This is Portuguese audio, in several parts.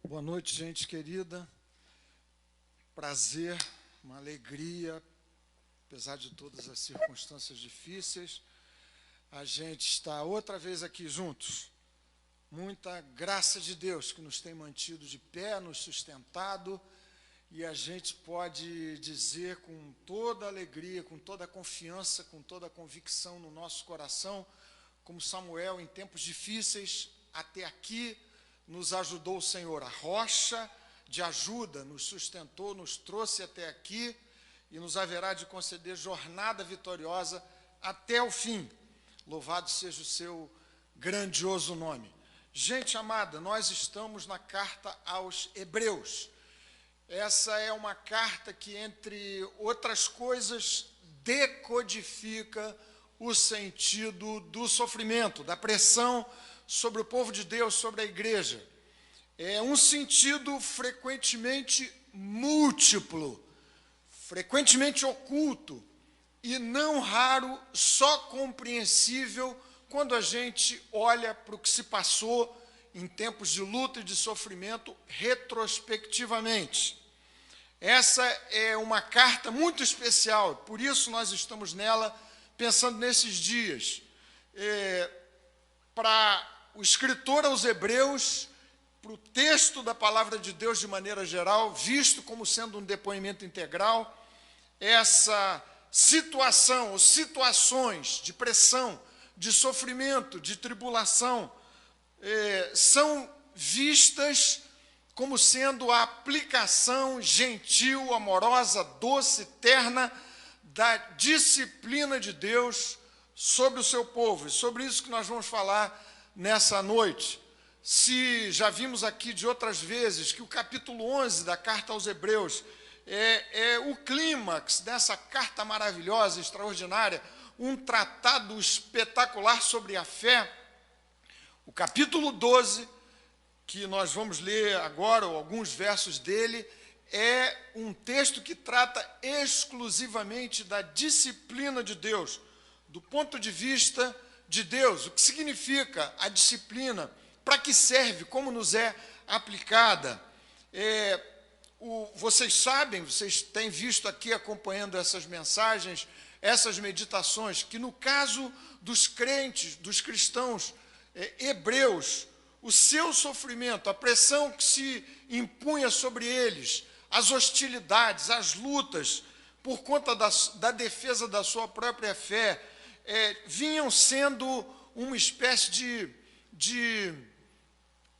Boa noite, gente querida. Prazer, uma alegria, apesar de todas as circunstâncias difíceis, a gente está outra vez aqui juntos. Muita graça de Deus que nos tem mantido de pé, nos sustentado, e a gente pode dizer com toda alegria, com toda confiança, com toda convicção no nosso coração, como Samuel, em tempos difíceis, até aqui, nos ajudou o Senhor. A rocha de ajuda nos sustentou, nos trouxe até aqui e nos haverá de conceder jornada vitoriosa até o fim. Louvado seja o seu grandioso nome. Gente amada, nós estamos na carta aos Hebreus. Essa é uma carta que, entre outras coisas, decodifica o sentido do sofrimento, da pressão sobre o povo de Deus, sobre a igreja. É um sentido frequentemente múltiplo, frequentemente oculto e não raro só compreensível quando a gente olha para o que se passou em tempos de luta e de sofrimento retrospectivamente. Essa é uma carta muito especial, por isso nós estamos nela pensando nesses dias. Para o escritor aos Hebreus, para o texto da palavra de Deus de maneira geral, visto como sendo um depoimento integral, essa situação ou situações de pressão, de sofrimento, de tribulação, são vistas como sendo a aplicação gentil, amorosa, doce, terna da disciplina de Deus sobre o seu povo. E sobre isso que nós vamos falar nessa noite. Se já vimos aqui de outras vezes que o capítulo 11 da carta aos Hebreus é o clímax dessa carta maravilhosa, extraordinária, um tratado espetacular sobre a fé, o capítulo 12, que nós vamos ler agora, ou alguns versos dele, é um texto que trata exclusivamente da disciplina de Deus, do ponto de vista de Deus, o que significa a disciplina, para que serve, como nos é aplicada. Vocês sabem, vocês têm visto aqui acompanhando essas mensagens, essas meditações, que no caso dos crentes, dos cristãos hebreus, o seu sofrimento, a pressão que se impunha sobre eles, as hostilidades, as lutas, por conta da defesa da sua própria fé, vinham sendo uma espécie de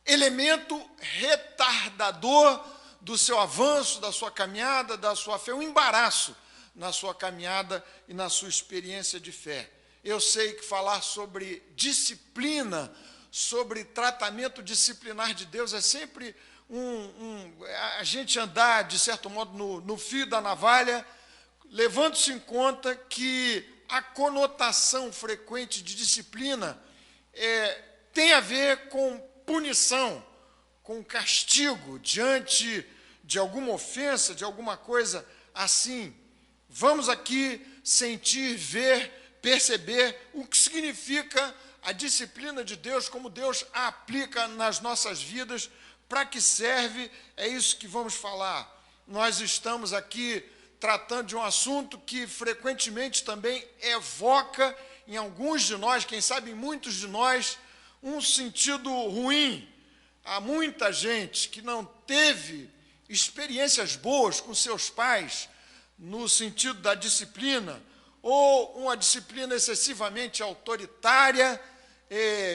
elemento retardador do seu avanço, da sua caminhada, da sua fé, um embaraço na sua caminhada e na sua experiência de fé. Eu sei que falar sobre disciplina, sobre tratamento disciplinar de Deus, é sempre a gente andar, de certo modo, no fio da navalha, levando-se em conta que a conotação frequente de disciplina tem a ver com punição, com castigo diante de alguma ofensa, de alguma coisa assim. Vamos aqui sentir, ver, perceber o que significa a disciplina de Deus, como Deus a aplica nas nossas vidas, para que serve, é isso que vamos falar. Nós estamos aqui tratando de um assunto que frequentemente também evoca em alguns de nós, quem sabe em muitos de nós, um sentido ruim. Há muita gente que não teve experiências boas com seus pais no sentido da disciplina, ou uma disciplina excessivamente autoritária,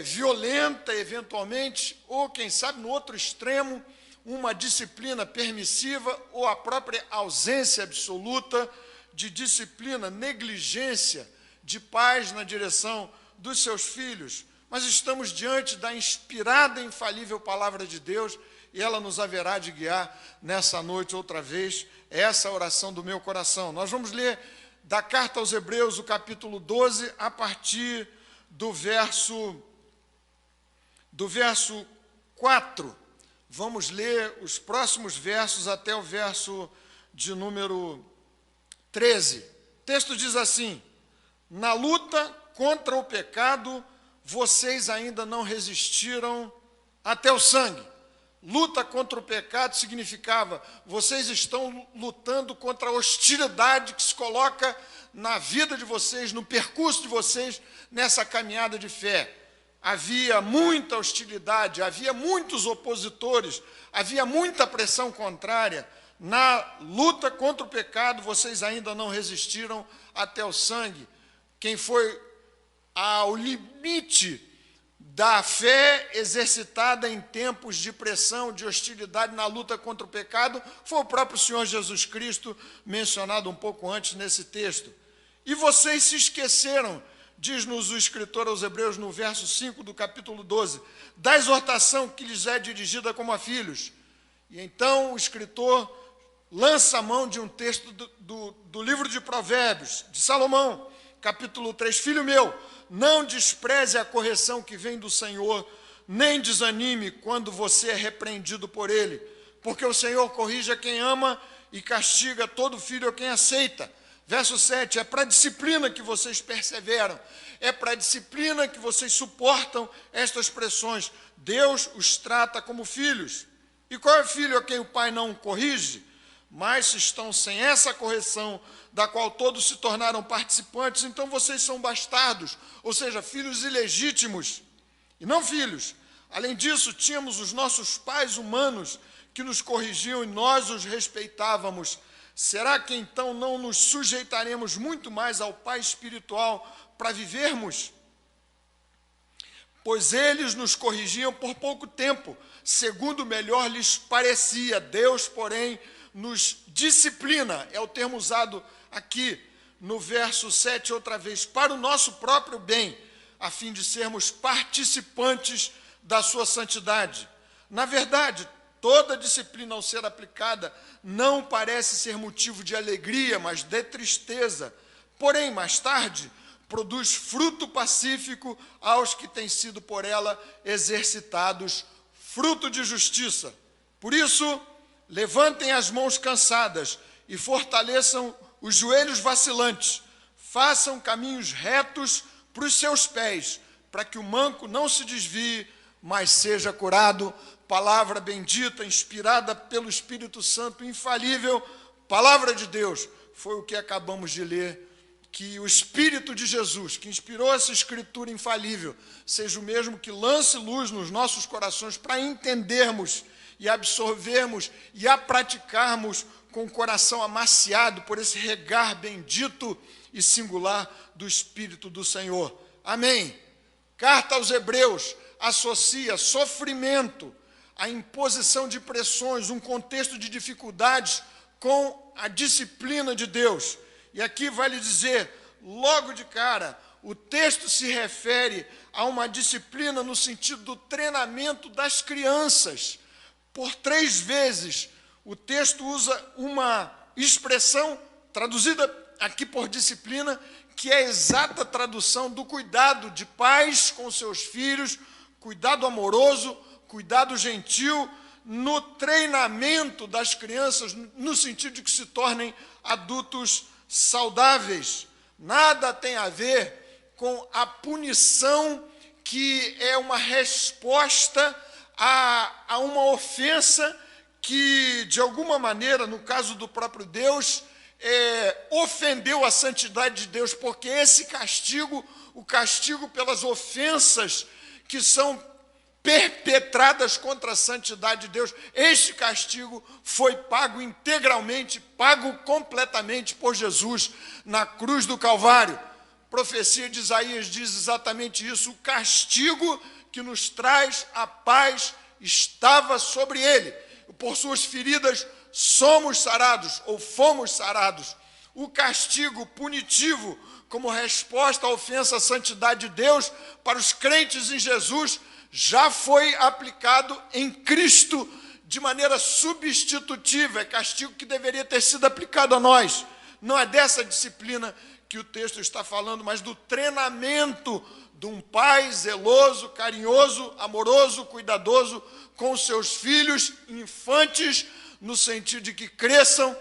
violenta eventualmente, ou quem sabe no outro extremo, uma disciplina permissiva ou a própria ausência absoluta de disciplina, negligência de pais na direção dos seus filhos. Mas estamos diante da inspirada e infalível palavra de Deus e ela nos haverá de guiar nessa noite outra vez. Essa é a oração do meu coração. Nós vamos ler da carta aos Hebreus, o capítulo 12, a partir do verso 4. Vamos ler os próximos versos até o verso de número 13. O texto diz assim: na luta contra o pecado, vocês ainda não resistiram até o sangue, luta contra o pecado significava, vocês estão lutando contra a hostilidade que se coloca na vida de vocês, no percurso de vocês, nessa caminhada de fé. Havia muita hostilidade, havia muitos opositores, havia muita pressão contrária. Na luta contra o pecado, vocês ainda não resistiram até o sangue. Quem foi ao limite da fé exercitada em tempos de pressão, de hostilidade na luta contra o pecado, foi o próprio Senhor Jesus Cristo, mencionado um pouco antes nesse texto. E vocês se esqueceram, diz-nos o escritor aos Hebreus no verso 5 do capítulo 12, da exortação que lhes é dirigida como a filhos. E então o escritor lança a mão de um texto do livro de Provérbios, de Salomão, capítulo 3, filho meu, não despreze a correção que vem do Senhor, nem desanime quando você é repreendido por ele, porque o Senhor corrige a quem ama e castiga todo filho a quem aceita. Verso 7, é para a disciplina que vocês perseveram, é para a disciplina que vocês suportam estas pressões. Deus os trata como filhos. E qual é o filho a quem o pai não corrige? Mas se estão sem essa correção, da qual todos se tornaram participantes, então vocês são bastardos, ou seja, filhos ilegítimos, e não filhos. Além disso, tínhamos os nossos pais humanos que nos corrigiam e nós os respeitávamos. Será que então não nos sujeitaremos muito mais ao Pai espiritual para vivermos? Pois eles nos corrigiam por pouco tempo, segundo melhor lhes parecia. Deus, porém, nos disciplina, é o termo usado aqui no verso 7 outra vez, para o nosso próprio bem, a fim de sermos participantes da sua santidade. Na verdade, toda disciplina ao ser aplicada não parece ser motivo de alegria, mas de tristeza. Porém, mais tarde, produz fruto pacífico aos que têm sido por ela exercitados, fruto de justiça. Por isso, levantem as mãos cansadas e fortaleçam os joelhos vacilantes. Façam caminhos retos para os seus pés, para que o manco não se desvie, mas seja curado. Palavra bendita, inspirada pelo Espírito Santo, infalível, palavra de Deus. Foi o que acabamos de ler. Que o Espírito de Jesus, que inspirou essa escritura infalível, seja o mesmo que lance luz nos nossos corações para entendermos e absorvermos e a praticarmos com o coração amaciado por esse regar bendito e singular do Espírito do Senhor. Amém. Carta aos Hebreus associa sofrimento, a imposição de pressões, um contexto de dificuldades com a disciplina de Deus. E aqui vale dizer, logo de cara, o texto se refere a uma disciplina no sentido do treinamento das crianças. Por 3 vezes, o texto usa uma expressão, traduzida aqui por disciplina, que é a exata tradução do cuidado de pais com seus filhos, cuidado amoroso, cuidado gentil, no treinamento das crianças, no sentido de que se tornem adultos saudáveis. Nada tem a ver com a punição, que é uma resposta a uma ofensa que, de alguma maneira, no caso do próprio Deus, ofendeu a santidade de Deus, porque esse castigo, o castigo pelas ofensas que são perpetradas contra a santidade de Deus, este castigo foi pago integralmente, pago completamente por Jesus na cruz do Calvário. A profecia de Isaías diz exatamente isso: o castigo que nos traz a paz estava sobre ele, por suas feridas somos sarados, ou fomos sarados. O castigo punitivo, como resposta à ofensa à santidade de Deus, para os crentes em Jesus, já foi aplicado em Cristo de maneira substitutiva. É castigo que deveria ter sido aplicado a nós. Não é dessa disciplina que o texto está falando, mas do treinamento de um pai zeloso, carinhoso, amoroso, cuidadoso com seus filhos infantes, no sentido de que cresçam,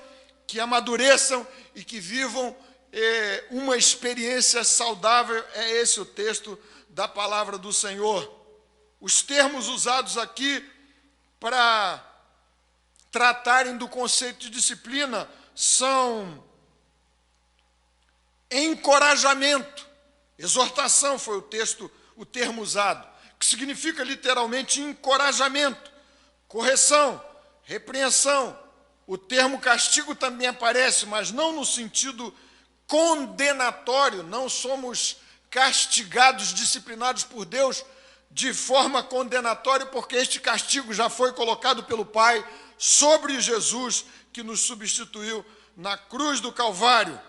que amadureçam e que vivam uma experiência saudável. É esse o texto da palavra do Senhor. Os termos usados aqui para tratarem do conceito de disciplina são encorajamento, exortação foi o termo usado, que significa literalmente encorajamento, correção, repreensão. O termo castigo também aparece, mas não no sentido condenatório, não somos castigados, disciplinados por Deus de forma condenatória, porque este castigo já foi colocado pelo Pai sobre Jesus, que nos substituiu na cruz do Calvário.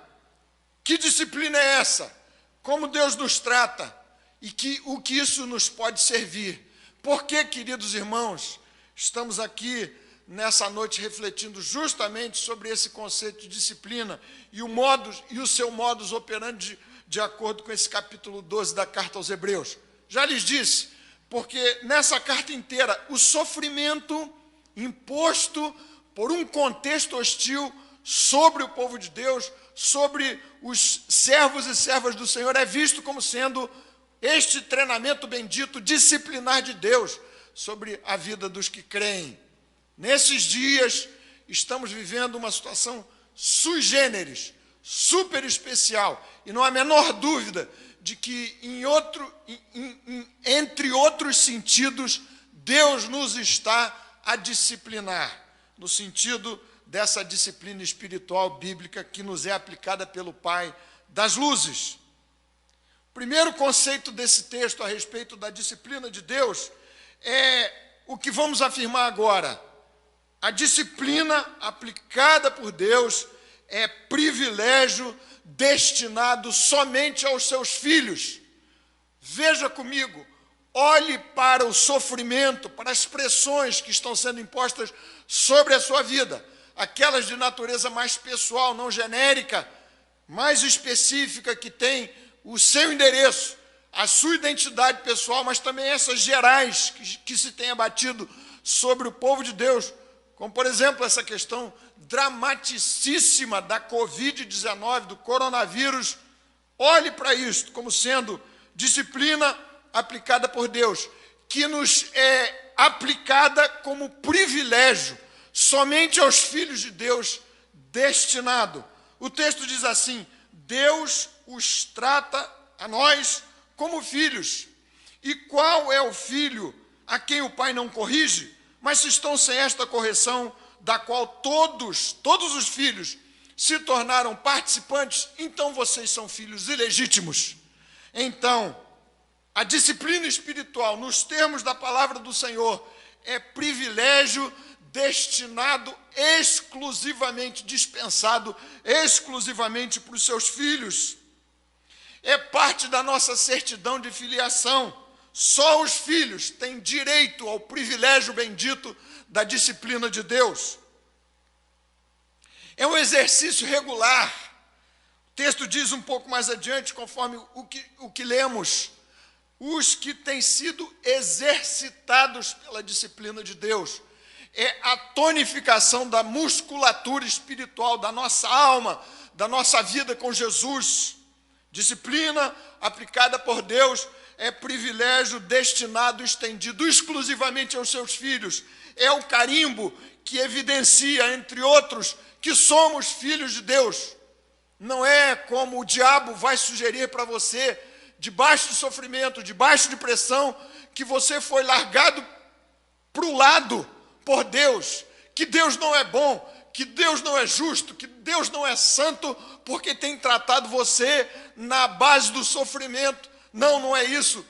Que disciplina é essa? Como Deus nos trata? E o que isso nos pode servir? Por que, queridos irmãos, estamos aqui nessa noite refletindo justamente sobre esse conceito de disciplina e o seu modus operandi de acordo com esse capítulo 12 da carta aos Hebreus? Já lhes disse, porque nessa carta inteira o sofrimento imposto por um contexto hostil sobre o povo de Deus, sobre os servos e servas do Senhor, é visto como sendo este treinamento bendito, disciplinar de Deus sobre a vida dos que creem. Nesses dias, estamos vivendo uma situação sui generis, super especial, e não há a menor dúvida de que, entre outros sentidos, Deus nos está a disciplinar, no sentido dessa disciplina espiritual bíblica que nos é aplicada pelo Pai das luzes. O primeiro conceito desse texto a respeito da disciplina de Deus é o que vamos afirmar agora. A disciplina aplicada por Deus é privilégio destinado somente aos seus filhos. Veja comigo, olhe para o sofrimento, para as pressões que estão sendo impostas sobre a sua vida, aquelas de natureza mais pessoal, não genérica, mais específica, que tem o seu endereço, a sua identidade pessoal, mas também essas gerais que se tem abatido sobre o povo de Deus, como, por exemplo, essa questão dramaticíssima da Covid-19, do coronavírus. Olhe para isso como sendo disciplina aplicada por Deus, que nos é aplicada como privilégio somente aos filhos de Deus destinado. O texto diz assim: Deus os trata a nós como filhos. E qual é o filho a quem o pai não corrige? Mas se estão sem esta correção, da qual todos os filhos se tornaram participantes, então vocês são filhos ilegítimos. Então, a disciplina espiritual, nos termos da palavra do Senhor, é privilégio destinado exclusivamente, dispensado exclusivamente para os seus filhos. É parte da nossa certidão de filiação. Só os filhos têm direito ao privilégio bendito da disciplina de Deus. É um exercício regular. O texto diz um pouco mais adiante, conforme o que lemos, os que têm sido exercitados pela disciplina de Deus. É a tonificação da musculatura espiritual da nossa alma, da nossa vida com Jesus. Disciplina aplicada por Deus é privilégio destinado, estendido exclusivamente aos seus filhos. É o carimbo que evidencia, entre outros, que somos filhos de Deus. Não é como o diabo vai sugerir para você, debaixo de sofrimento, debaixo de pressão, que você foi largado para o lado por Deus, que Deus não é bom, que Deus não é justo, que Deus não é santo, porque tem tratado você na base do sofrimento. Não, não é isso.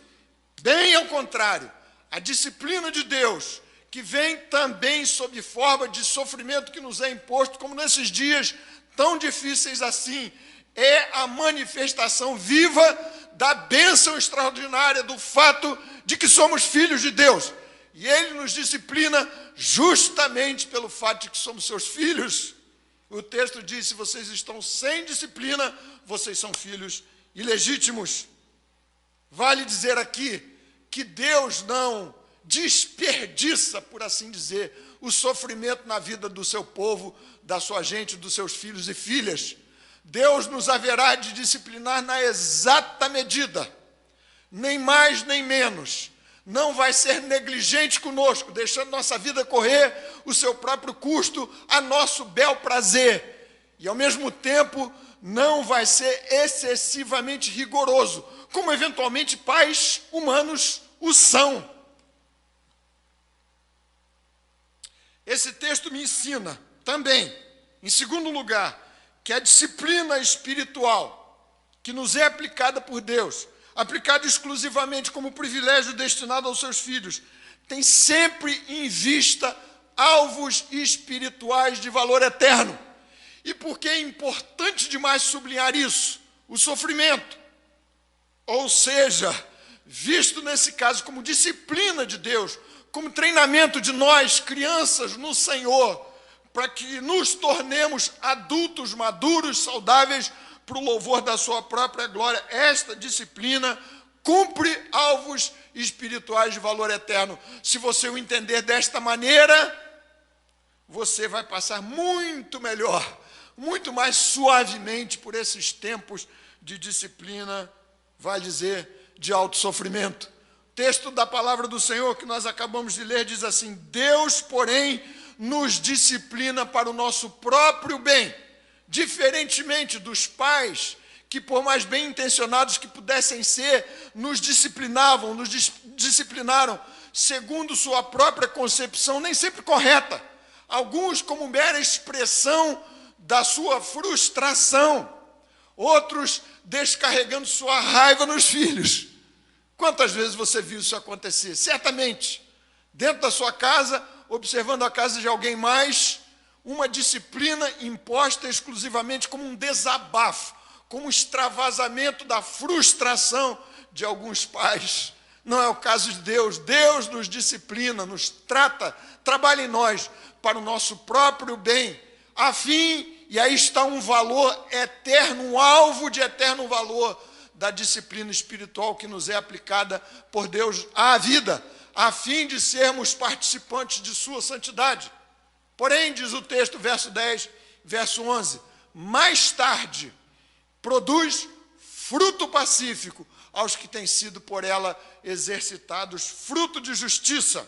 Bem ao contrário, a disciplina de Deus, que vem também sob forma de sofrimento que nos é imposto, como nesses dias tão difíceis assim, é a manifestação viva da bênção extraordinária do fato de que somos filhos de Deus. E Ele nos disciplina justamente pelo fato de que somos seus filhos. O texto diz: se vocês estão sem disciplina, vocês são filhos ilegítimos. Vale dizer aqui que Deus não desperdiça, por assim dizer, o sofrimento na vida do seu povo, da sua gente, dos seus filhos e filhas. Deus nos haverá de disciplinar na exata medida, nem mais nem menos. Não vai ser negligente conosco, deixando nossa vida correr o seu próprio custo, a nosso bel prazer. E, ao mesmo tempo, não vai ser excessivamente rigoroso, como eventualmente pais humanos o são. Esse texto me ensina também, em segundo lugar, que a disciplina espiritual que nos é aplicada por Deus, aplicada exclusivamente como privilégio destinado aos seus filhos, tem sempre em vista alvos espirituais de valor eterno. E por que é importante demais sublinhar isso? O sofrimento. Ou seja, visto nesse caso como disciplina de Deus, como treinamento de nós, crianças no Senhor, para que nos tornemos adultos maduros, saudáveis, para o louvor da sua própria glória. Esta disciplina cumpre alvos espirituais de valor eterno. Se você o entender desta maneira, você vai passar muito melhor, muito mais suavemente por esses tempos de disciplina, vai dizer, de alto sofrimento. O texto da palavra do Senhor que nós acabamos de ler diz assim: Deus, porém, nos disciplina para o nosso próprio bem, diferentemente dos pais que, por mais bem intencionados que pudessem ser, nos disciplinavam, nos disciplinaram segundo sua própria concepção, nem sempre correta. Alguns como mera expressão da sua frustração, outros descarregando sua raiva nos filhos. Quantas vezes você viu isso acontecer? Certamente, dentro da sua casa, observando a casa de alguém mais, uma disciplina imposta exclusivamente como um desabafo, como um extravasamento da frustração de alguns pais. Não é o caso de Deus. Deus nos disciplina, nos trata, trabalha em nós para o nosso próprio bem, a fim, e aí está um valor eterno, um alvo de eterno valor da disciplina espiritual que nos é aplicada por Deus à vida, a fim de sermos participantes de sua santidade. Porém, diz o texto, verso 10, verso 11, mais tarde produz fruto pacífico aos que têm sido por ela exercitados, fruto de justiça.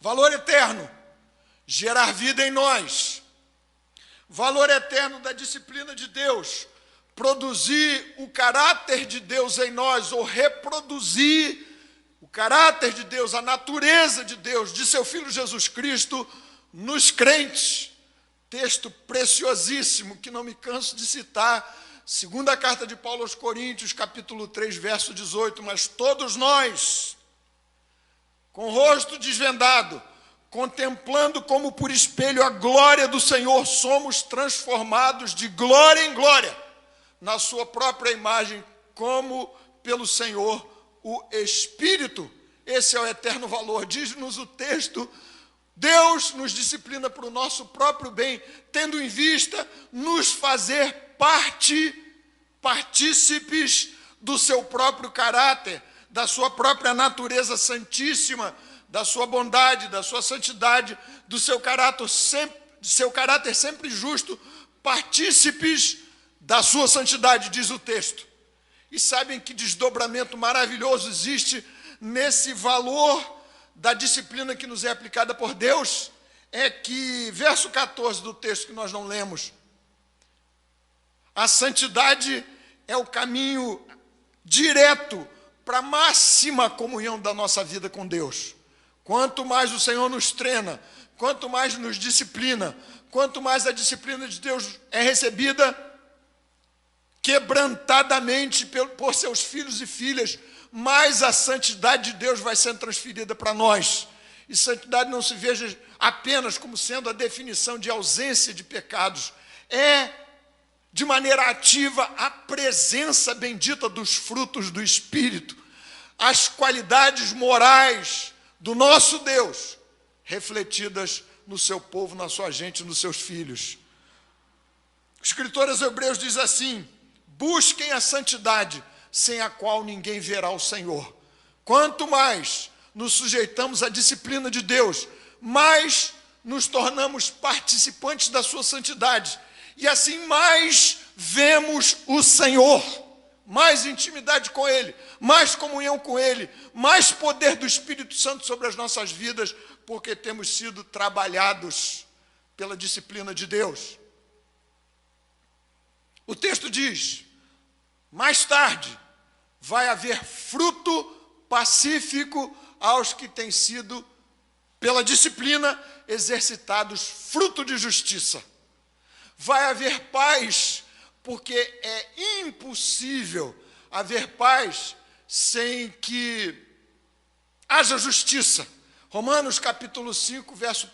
Valor eterno, gerar vida em nós. Valor eterno da disciplina de Deus, produzir o caráter de Deus em nós, ou reproduzir o caráter de Deus, a natureza de Deus, de seu Filho Jesus Cristo, nos crentes. Texto preciosíssimo, que não me canso de citar, segunda carta de Paulo aos Coríntios, capítulo 3, verso 18, mas todos nós, com o rosto desvendado, contemplando como por espelho a glória do Senhor, somos transformados de glória em glória, na sua própria imagem, como pelo Senhor o Espírito. Esse é o eterno valor. Diz-nos o texto, Deus nos disciplina para o nosso próprio bem, tendo em vista nos fazer partícipes do seu próprio caráter, da sua própria natureza santíssima, da sua bondade, da sua santidade, do seu caráter sempre justo, partícipes da sua santidade, diz o texto. E sabem que desdobramento maravilhoso existe nesse valor da disciplina que nos é aplicada por Deus? É que, verso 14 do texto que nós não lemos, a santidade é o caminho direto para a máxima comunhão da nossa vida com Deus. Quanto mais o Senhor nos treina, quanto mais nos disciplina, quanto mais a disciplina de Deus é recebida quebrantadamente por seus filhos e filhas, mais a santidade de Deus vai sendo transferida para nós. E santidade não se veja apenas como sendo a definição de ausência de pecados, é, de maneira ativa, a presença bendita dos frutos do Espírito, as qualidades morais do nosso Deus, refletidas no seu povo, na sua gente, nos seus filhos. O escritor aos Hebreus diz assim: busquem a santidade, sem a qual ninguém verá o Senhor. Quanto mais nos sujeitamos à disciplina de Deus, mais nos tornamos participantes da sua santidade, e assim mais vemos o Senhor, mais intimidade com Ele, mais comunhão com Ele, mais poder do Espírito Santo sobre as nossas vidas, porque temos sido trabalhados pela disciplina de Deus. O texto diz: mais tarde vai haver fruto pacífico aos que têm sido, pela disciplina, exercitados fruto de justiça. Vai haver paz, porque é impossível haver paz sem que haja justiça. Romanos capítulo 5, verso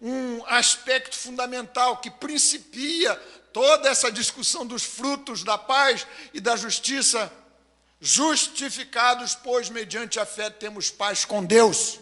1, um aspecto fundamental que principia toda essa discussão dos frutos da paz e da justiça. Justificados, pois, mediante a fé temos paz com Deus.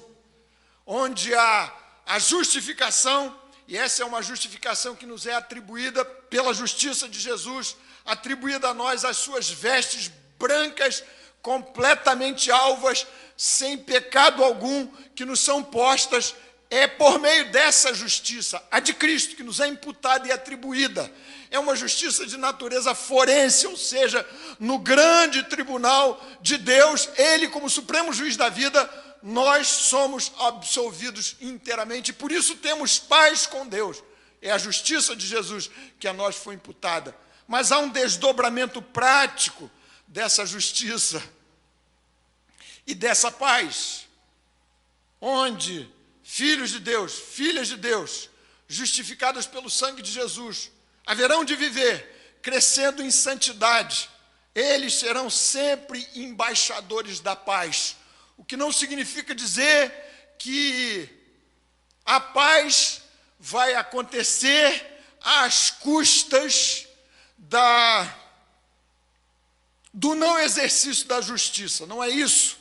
Onde há a justificação, e essa é uma justificação que nos é atribuída pela justiça de Jesus, atribuída a nós as suas vestes brancas, completamente alvas, sem pecado algum, que nos são postas, é por meio dessa justiça, a de Cristo, que nos é imputada e atribuída. É uma justiça de natureza forense, ou seja, no grande tribunal de Deus, Ele como supremo juiz da vida, nós somos absolvidos inteiramente, e por isso temos paz com Deus. É a justiça de Jesus que a nós foi imputada. Mas há um desdobramento prático dessa justiça e dessa paz, onde filhos de Deus, filhas de Deus, justificadas pelo sangue de Jesus, haverão de viver crescendo em santidade. Eles serão sempre embaixadores da paz. O que não significa dizer que a paz vai acontecer às custas do não exercício da justiça. Não é isso.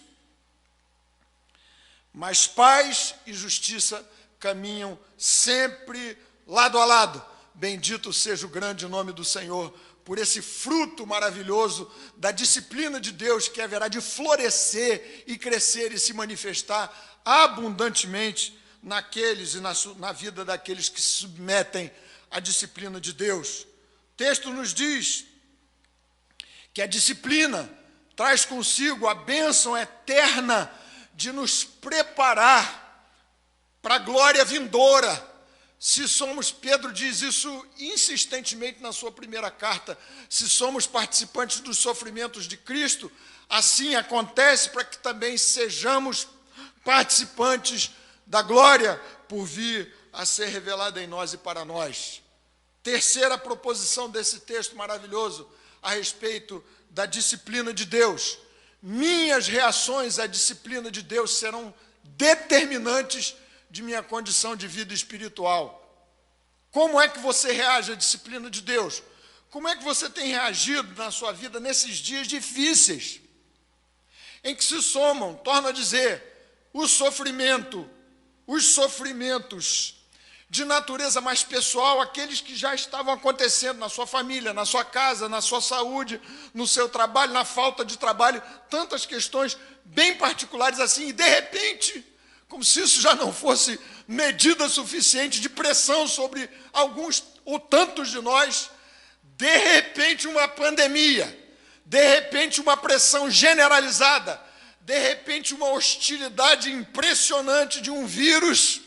Mas paz e justiça caminham sempre lado a lado. Bendito seja o grande nome do Senhor, por esse fruto maravilhoso da disciplina de Deus que haverá de florescer e crescer e se manifestar abundantemente naqueles e na vida daqueles que se submetem à disciplina de Deus. O texto nos diz que a disciplina traz consigo a bênção eterna de nos preparar para a glória vindoura. Se somos, Pedro diz isso insistentemente na sua primeira carta, se somos participantes dos sofrimentos de Cristo, assim acontece para que também sejamos participantes da glória por vir a ser revelada em nós e para nós. Terceira proposição desse texto maravilhoso a respeito da disciplina de Deus. Minhas reações à disciplina de Deus serão determinantes de minha condição de vida espiritual. Como é que você reage à disciplina de Deus? Como é que você tem reagido na sua vida nesses dias difíceis, em que se somam, torno a dizer, os sofrimentos de natureza mais pessoal, aqueles que já estavam acontecendo na sua família, na sua casa, na sua saúde, no seu trabalho, na falta de trabalho, tantas questões bem particulares assim, e de repente, como se isso já não fosse medida suficiente de pressão sobre alguns ou tantos de nós, de repente uma pandemia, de repente uma pressão generalizada, de repente uma hostilidade impressionante de um vírus,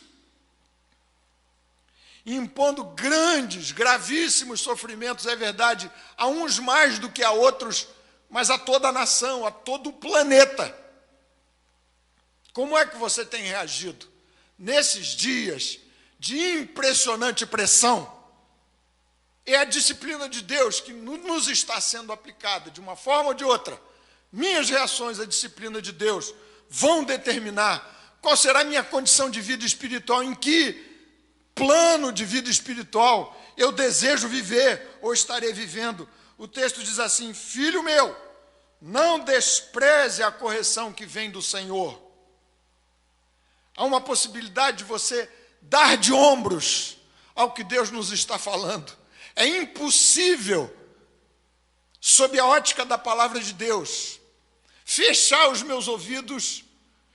impondo grandes, gravíssimos sofrimentos, é verdade, a uns mais do que a outros, mas a toda a nação, a todo o planeta. Como é que você tem reagido nesses dias de impressionante pressão? É a disciplina de Deus que nos está sendo aplicada de uma forma ou de outra. Minhas reações à disciplina de Deus vão determinar qual será a minha condição de vida espiritual, em que plano de vida espiritual eu desejo viver ou estarei vivendo. O texto diz assim: filho meu, não despreze a correção que vem do Senhor. Há uma possibilidade de você dar de ombros ao que Deus nos está falando. É impossível, sob a ótica da palavra de Deus, fechar os meus ouvidos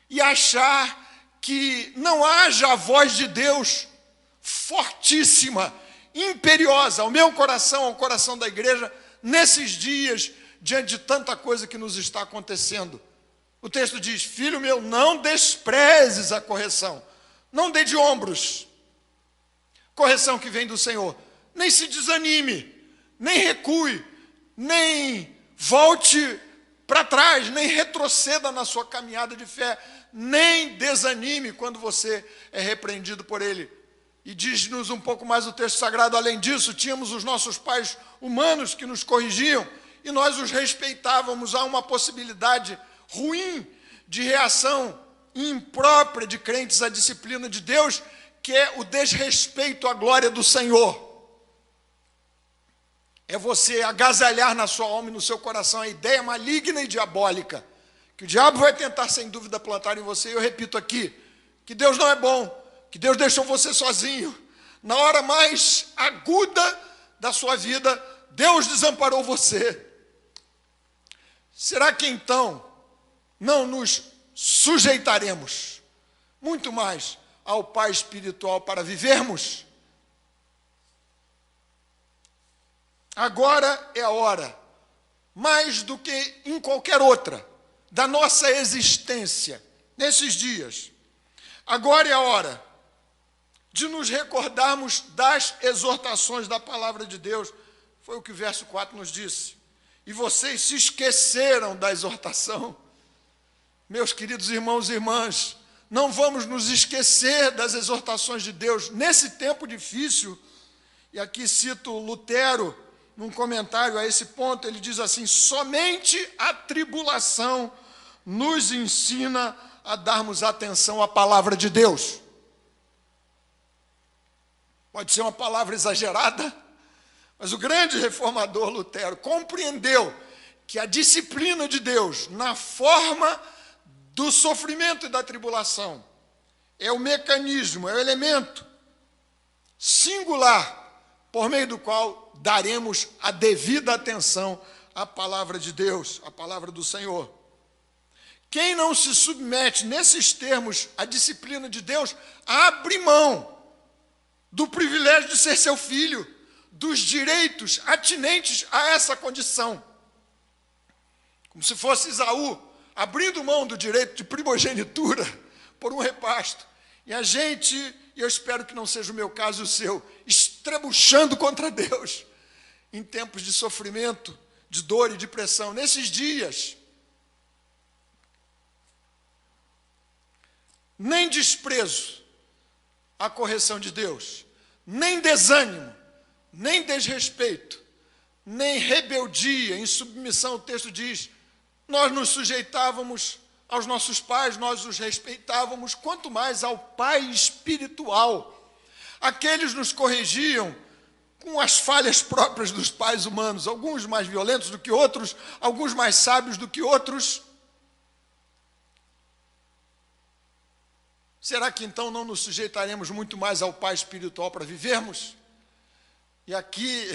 e achar que não haja a voz de Deus fortíssima, imperiosa, ao meu coração, ao coração da igreja, nesses dias diante de tanta coisa que nos está acontecendo. O texto diz: filho meu, não desprezes a correção, não dê de ombros. Correção que vem do Senhor. Nem se desanime, nem recue, nem volte para trás, nem retroceda na sua caminhada de fé, nem desanime quando você é repreendido por Ele. E diz-nos um pouco mais o texto sagrado: além disso, tínhamos os nossos pais humanos que nos corrigiam, e nós os respeitávamos. Há uma possibilidade ruim de reação imprópria de crentes à disciplina de Deus, que é o desrespeito à glória do Senhor. É você agasalhar na sua alma e no seu coração a ideia maligna e diabólica, que o diabo vai tentar, sem dúvida, plantar em você. E eu repito aqui, que Deus não é bom, que Deus deixou você sozinho. Na hora mais aguda da sua vida, Deus desamparou você. Será que então não nos sujeitaremos muito mais ao Pai espiritual para vivermos? Agora é a hora, mais do que em qualquer outra, da nossa existência, nesses dias. Agora é a hora de nos recordarmos das exortações da palavra de Deus. Foi o que o verso 4 nos disse. E vocês se esqueceram da exortação. Meus queridos irmãos e irmãs, não vamos nos esquecer das exortações de Deus nesse tempo difícil. E aqui cito Lutero, num comentário a esse ponto, ele diz assim: somente a tribulação nos ensina a darmos atenção à palavra de Deus. Pode ser uma palavra exagerada, mas o grande reformador Lutero compreendeu que a disciplina de Deus, na forma do sofrimento e da tribulação, é o mecanismo, é o elemento singular por meio do qual daremos a devida atenção à palavra de Deus, à palavra do Senhor. Quem não se submete nesses termos à disciplina de Deus, abre mão do privilégio de ser seu filho, dos direitos atinentes a essa condição. Como se fosse Esaú, abrindo mão do direito de primogenitura por um repasto. E a gente, e eu espero que não seja o meu caso e o seu, estrebuchando contra Deus em tempos de sofrimento, de dor e de pressão. Nesses dias, nem desprezo à correção de Deus, nem desânimo, nem desrespeito, nem rebeldia, insubmissão. O texto diz: nós nos sujeitávamos aos nossos pais, nós os respeitávamos, quanto mais ao Pai espiritual. Aqueles nos corrigiam com as falhas próprias dos pais humanos, alguns mais violentos do que outros, alguns mais sábios do que outros. Será que então não nos sujeitaremos muito mais ao Pai espiritual para vivermos? E aqui,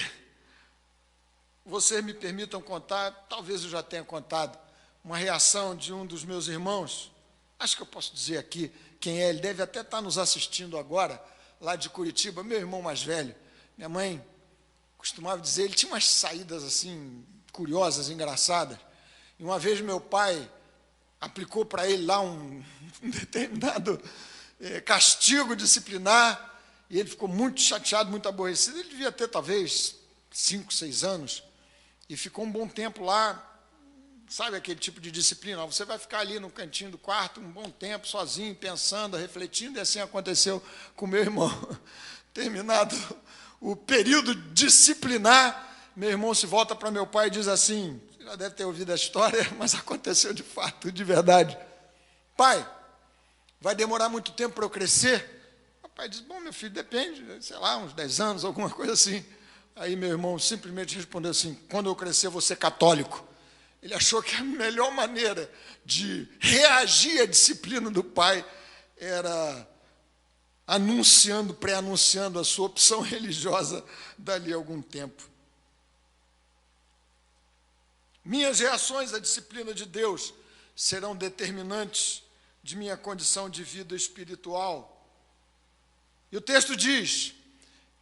vocês me permitam contar, talvez eu já tenha contado, uma reação de um dos meus irmãos. Acho que eu posso dizer aqui quem é, ele deve até estar nos assistindo agora, lá de Curitiba, meu irmão mais velho. Minha mãe costumava dizer, ele tinha umas saídas assim, curiosas, engraçadas. E uma vez meu pai aplicou para ele lá um determinado castigo disciplinar, e ele ficou muito chateado, muito aborrecido. Ele devia ter talvez 5, 6 anos, e ficou um bom tempo lá. Sabe aquele tipo de disciplina? Você vai ficar ali no cantinho do quarto um bom tempo, sozinho, pensando, refletindo, e assim aconteceu com meu irmão. Terminado o período disciplinar, meu irmão se volta para meu pai e diz assim, você já deve ter ouvido a história, mas aconteceu de fato, de verdade: pai, vai demorar muito tempo para eu crescer? O pai diz: bom, meu filho, depende, sei lá, uns 10 anos, alguma coisa assim. Aí meu irmão simplesmente respondeu assim: quando eu crescer, eu vou ser católico. Ele achou que a melhor maneira de reagir à disciplina do pai era pré-anunciando a sua opção religiosa dali a algum tempo. Minhas reações à disciplina de Deus serão determinantes de minha condição de vida espiritual. E o texto diz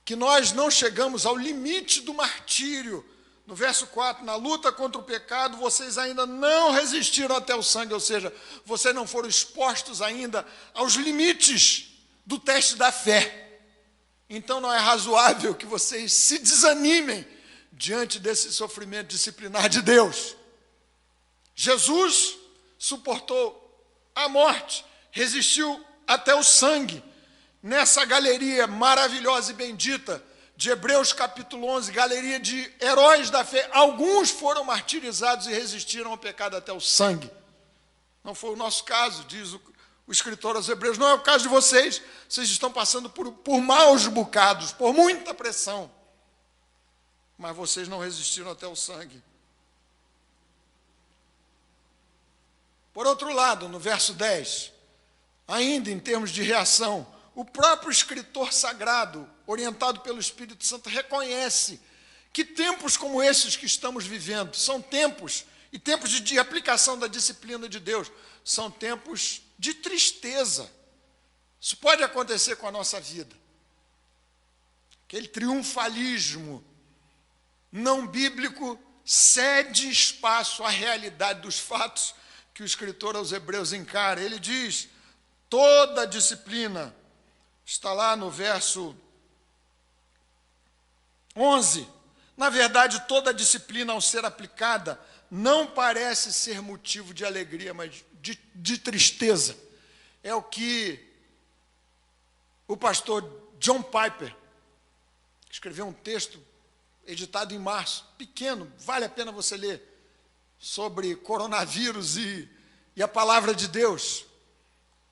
que nós não chegamos ao limite do martírio No verso 4, na luta contra o pecado, vocês ainda não resistiram até o sangue, ou seja, vocês não foram expostos ainda aos limites do teste da fé. Então não é razoável que vocês se desanimem diante desse sofrimento disciplinar de Deus. Jesus suportou a morte, resistiu até o sangue. Nessa galeria maravilhosa e bendita de Hebreus capítulo 11, galeria de heróis da fé, alguns foram martirizados e resistiram ao pecado até o sangue. Não foi o nosso caso, diz o escritor aos Hebreus, não é o caso de vocês. Vocês estão passando por maus bocados, por muita pressão, mas vocês não resistiram até o sangue. Por outro lado, no verso 10, ainda em termos de reação, o próprio escritor sagrado, orientado pelo Espírito Santo, reconhece que tempos como esses que estamos vivendo são tempos, e tempos de aplicação da disciplina de Deus, são tempos de tristeza. Isso pode acontecer com a nossa vida. Aquele triunfalismo não bíblico cede espaço à realidade dos fatos que o escritor aos Hebreus encara. Ele diz, toda disciplina, está lá no verso 11, na verdade, toda disciplina ao ser aplicada não parece ser motivo de alegria, mas de tristeza. É o que o pastor John Piper escreveu um texto editado em março, pequeno, vale a pena você ler, sobre coronavírus e a palavra de Deus.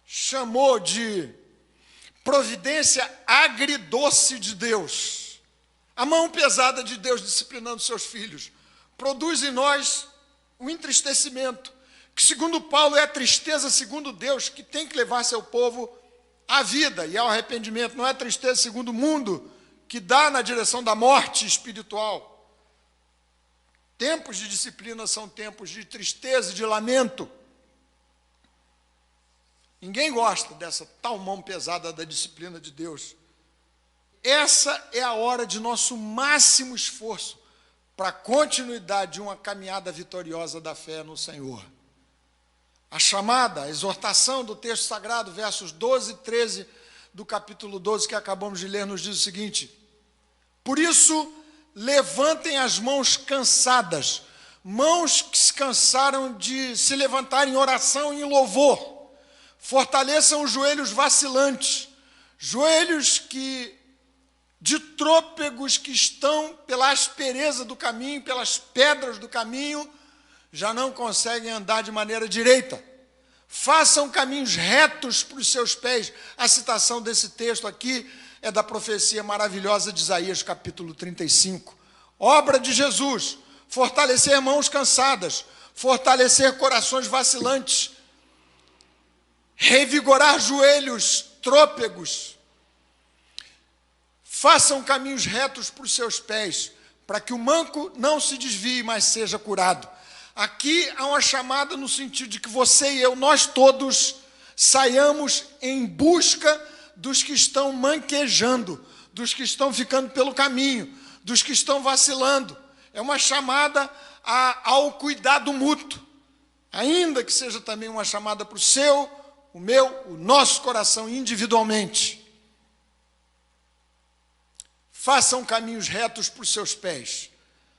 Chamou de providência agridoce de Deus. A mão pesada de Deus disciplinando seus filhos produz em nós o entristecimento, que segundo Paulo é a tristeza segundo Deus, que tem que levar seu povo à vida e ao arrependimento. Não é a tristeza segundo o mundo, que dá na direção da morte espiritual. Tempos de disciplina são tempos de tristeza e de lamento. Ninguém gosta dessa tal mão pesada da disciplina de Deus. Essa é a hora de nosso máximo esforço para a continuidade de uma caminhada vitoriosa da fé no Senhor. A chamada, a exortação do texto sagrado, versos 12 e 13 do capítulo 12 que acabamos de ler, nos diz o seguinte: por isso, levantem as mãos cansadas, mãos que se cansaram de se levantar em oração e em louvor. Fortaleçam os joelhos vacilantes, joelhos de trôpegos que estão pela aspereza do caminho, pelas pedras do caminho, já não conseguem andar de maneira direita. Façam caminhos retos para os seus pés. A citação desse texto aqui é da profecia maravilhosa de Isaías, capítulo 35. Obra de Jesus, fortalecer mãos cansadas, fortalecer corações vacilantes, revigorar joelhos trôpegos. Façam caminhos retos para os seus pés, para que o manco não se desvie, mas seja curado. Aqui há uma chamada no sentido de que você e eu, nós todos, saiamos em busca dos que estão manquejando, dos que estão ficando pelo caminho, dos que estão vacilando. É uma chamada ao cuidado mútuo, ainda que seja também uma chamada para o seu, o meu, o nosso coração individualmente. Façam caminhos retos para os seus pés.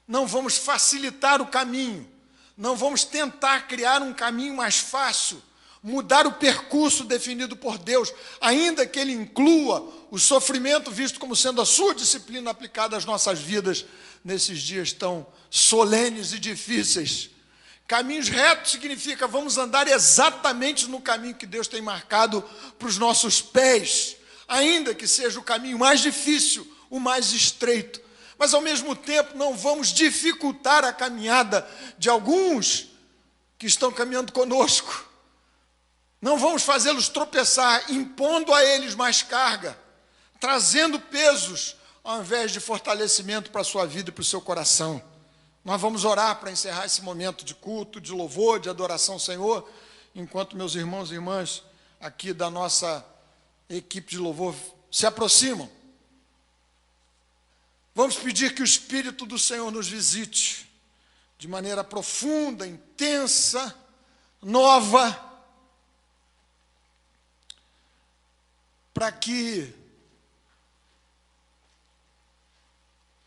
Não vamos facilitar o caminho, não vamos tentar criar um caminho mais fácil, mudar o percurso definido por Deus, ainda que Ele inclua o sofrimento visto como sendo a sua disciplina aplicada às nossas vidas nesses dias tão solenes e difíceis. Caminhos retos significa vamos andar exatamente no caminho que Deus tem marcado para os nossos pés, ainda que seja o caminho mais difícil, o mais estreito. Mas, ao mesmo tempo, não vamos dificultar a caminhada de alguns que estão caminhando conosco. Não vamos fazê-los tropeçar, impondo a eles mais carga, trazendo pesos, ao invés de fortalecimento para a sua vida e para o seu coração. Nós vamos orar para encerrar esse momento de culto, de louvor, de adoração ao Senhor, enquanto meus irmãos e irmãs aqui da nossa equipe de louvor se aproximam. Vamos pedir que o Espírito do Senhor nos visite de maneira profunda, intensa, nova, para que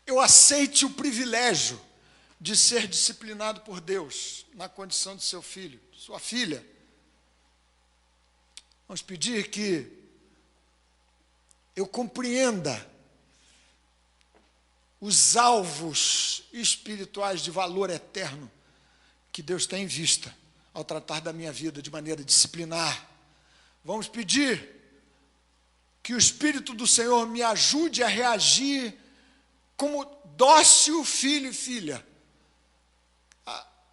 eu aceite o privilégio de ser disciplinado por Deus na condição de seu filho, sua filha. Vamos pedir que eu compreenda os alvos espirituais de valor eterno que Deus tem em vista ao tratar da minha vida de maneira disciplinar. Vamos pedir que o Espírito do Senhor me ajude a reagir como dócil filho e filha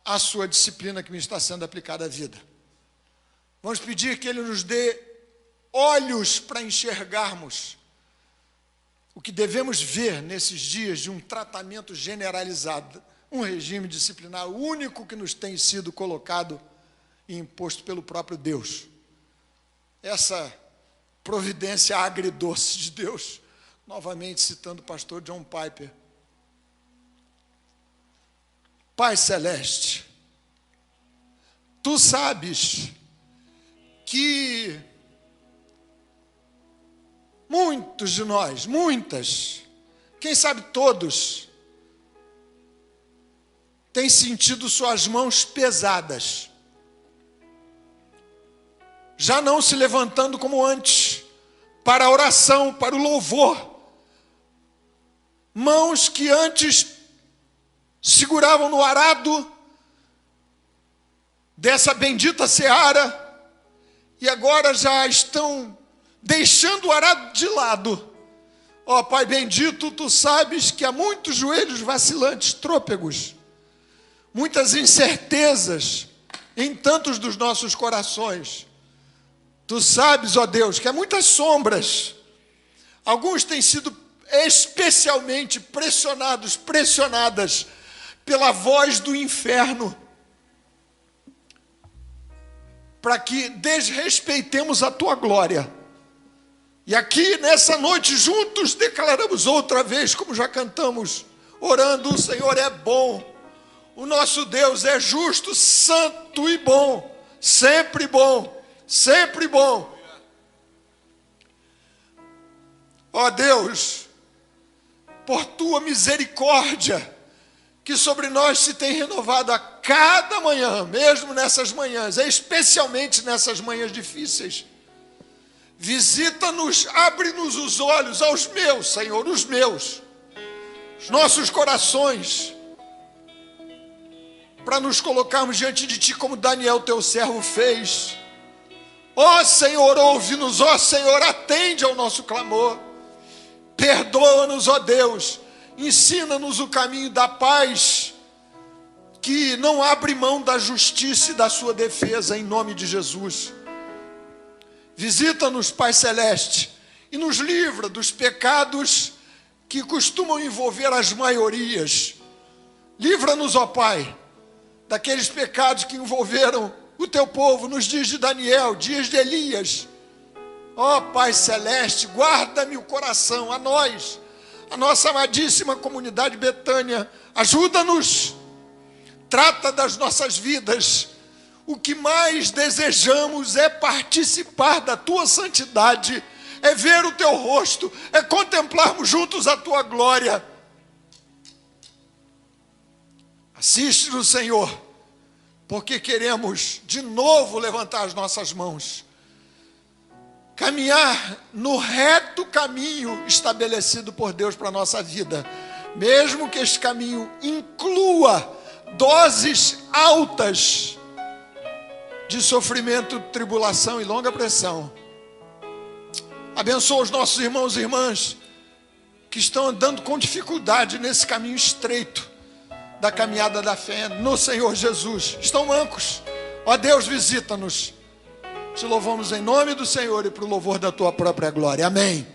à sua disciplina que me está sendo aplicada à vida. Vamos pedir que Ele nos dê olhos para enxergarmos o que devemos ver nesses dias de um tratamento generalizado, um regime disciplinar único que nos tem sido colocado e imposto pelo próprio Deus. Essa providência agridoce de Deus, novamente citando o pastor John Piper. Pai Celeste, Tu sabes que muitos de nós, muitas, quem sabe todos, têm sentido suas mãos pesadas, já não se levantando como antes, para a oração, para o louvor. Mãos que antes seguravam no arado dessa bendita seara, e agora já estão deixando o arado de lado. Ó Pai bendito, Tu sabes que há muitos joelhos vacilantes, trôpegos, muitas incertezas em tantos dos nossos corações. Tu sabes, ó Deus, que há muitas sombras. Alguns têm sido especialmente pressionadas pela voz do inferno, para que desrespeitemos a Tua glória. E aqui, nessa noite, juntos, declaramos outra vez, como já cantamos, orando: o Senhor é bom, o nosso Deus é justo, santo e bom, sempre bom, sempre bom. Ó Deus, por Tua misericórdia, que sobre nós se tem renovado a cada manhã, mesmo nessas manhãs, especialmente nessas manhãs difíceis, visita-nos, abre-nos os olhos aos meus, Senhor, os nossos corações, para nos colocarmos diante de Ti como Daniel, Teu servo, fez. Ó Senhor, ouve-nos, ó Senhor, atende ao nosso clamor, perdoa-nos, ó Deus, ensina-nos o caminho da paz, que não abre mão da justiça e da Sua defesa, em nome de Jesus. Visita-nos, Pai Celeste, e nos livra dos pecados que costumam envolver as maiorias. Livra-nos, ó Pai, daqueles pecados que envolveram o Teu povo nos dias de Daniel, dias de Elias. Ó Pai Celeste, guarda-me o coração, a nós, a nossa amadíssima comunidade Betânia, ajuda-nos, trata das nossas vidas. O que mais desejamos é participar da Tua santidade, é ver o Teu rosto, é contemplarmos juntos a Tua glória. Assiste-nos, Senhor, porque queremos de novo levantar as nossas mãos, caminhar no reto caminho estabelecido por Deus para a nossa vida, mesmo que este caminho inclua doses altas de sofrimento, tribulação e longa pressão. Abençoa os nossos irmãos e irmãs que estão andando com dificuldade nesse caminho estreito da caminhada da fé no Senhor Jesus. Estão mancos. Ó Deus, visita-nos. Te louvamos em nome do Senhor e para o louvor da Tua própria glória. Amém.